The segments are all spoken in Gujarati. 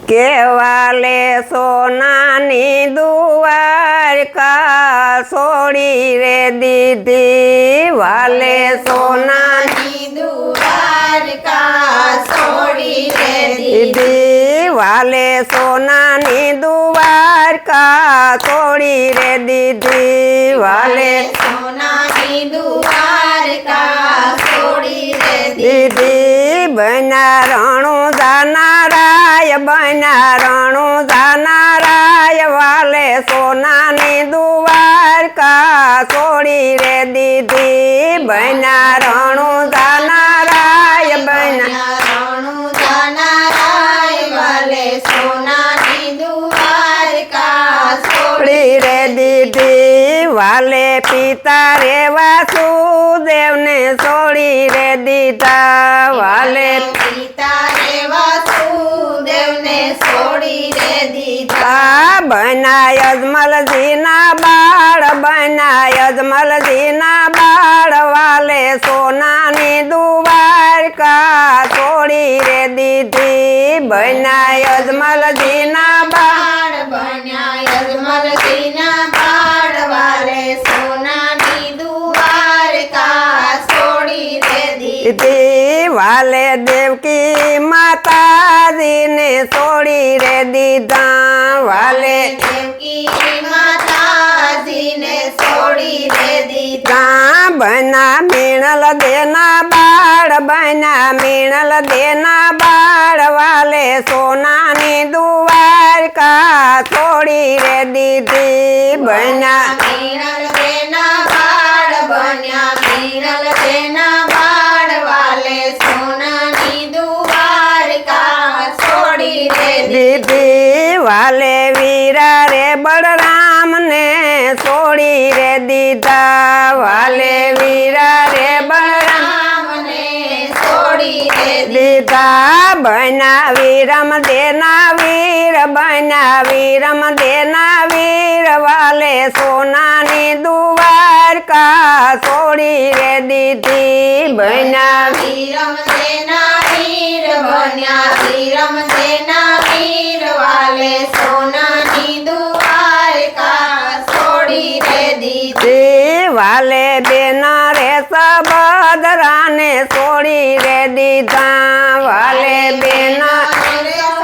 કે વાલે સોનાની દ્વારકા છોડી રે દીધી વાલે સોનાની દ્વારકા છોડી રે દીધી વાલે સોનાની દ્વારકા છોડી રે દીધી વાલે સોનાની દ્વારકા છોડી રે દીધી બના રણું જાનારાય બના રણું જાનારાય વાલે સોનાની દ્વારકા છોડી રે દીધી બના રણું જાનારાય બના રણું જાનારાય વાલે સોનાની દ્વારકા છોડી રે દીધી વાલે પિતા રે વાસુદેવને છોડી રે દીધા વાલે પિતા રે વાસુદેવને છોડી રે દીધા બના અજમલજીના બાળ બના અજમલજીના બાળ વાલે સોનાની દ્વારકા છોડી રે દીધી બના અજમલજીના બાળ બન્યા અજમલજીના બાળ વાલે સોનાની દ્વારકા છોડી રે દીધી વાલે દેવકી માતાજીને છોડી રે દીધા વાલે દેવકી માતાજીને છોડી રે દીધા બના મીણલ દેના બાળ બના મીણલ દેના બાળ વાલે સોનાની દ્વારકા છોડી રે દીધી બના મીણલ દેના બાળ બન્યા મીણલ દેના બાળ વાલે સોનાની દ્વારકા છોડી રે દીધી વાલે વીરા રે બળરામને છોડી રે દીધા વાલે વીરા રે બળરામને છોડી રે દીધા બના વીરમ દેના વીર બના વીરમ દેના વીર વાલે સોનાની દ્વારકા છોડી રે દીધી બના વીરમ દેના વીર બન્યા વીરમ દેના વીર વાલે સોનાની દ્વારકા છોડી રે દીધી વાલે બેના રે સબદરાને છોડી રે દીધા વાલે બેના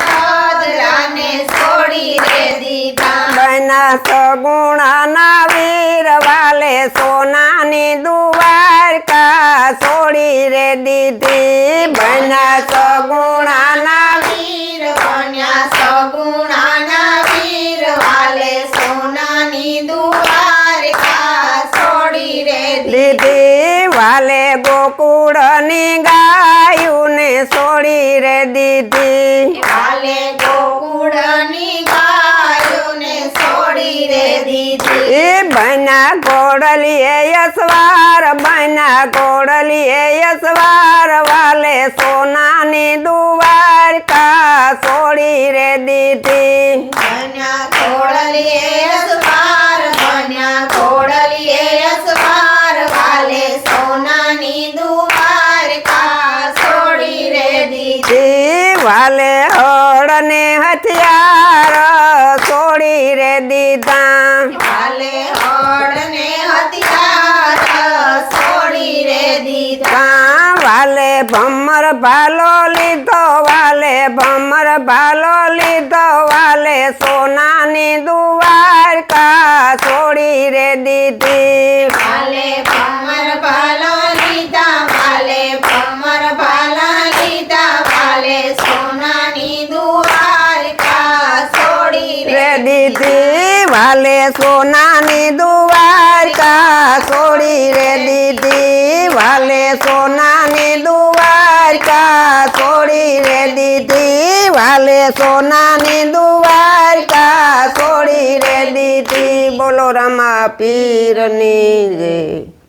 સબદરાને છોડી રે દીધા બના સગુણાના વીર વાલે સોનાની દ્વારકા છોડી રે દીધી બના સગુણાના વીર બન્યા સગુણાના વીર વાલે સોનાની દ્વારકા છોડી રે દીધી વાલે ગોકુળની ગાયુને છોડી રે દીધી વાલે ગોકુળની ગાયોને છોડી રે દીધી બના ગોડલીએ યસવાર બના ગોડલીએ યસવાર વાલે સોનાની દ્વારકા છોડી રે દીધી બન્યા ઘોડલીએ અસવાર બન્યા ઘોડલીએ અસવાર વાલે સોનાની દ્વારકા છોડી રે દીધી વાલે હળને હથિયાર છોડી રે દીધા વાલે હળને હથિયાર છોડી રે દીધા વાલે ભમર ભાલો લીધો વાલે ભમર ભાલો લીધો વાલે સોનાની દ્વારકા છોડી રે દીધી વાલે ભમર ભાલો લીધા વાલે ભમર ભાલા લીધા વાલે સોનાની દ્વારકા છોડી રે દીધી વાલે સોનાની દ્વારકા છોડી રે દીધી વાલે સોનાની દ્વારકા છોડી રે દીધી વાલે સોનાની દ્વારકા છોડી રે દીધી બોલો રામા પીરની જય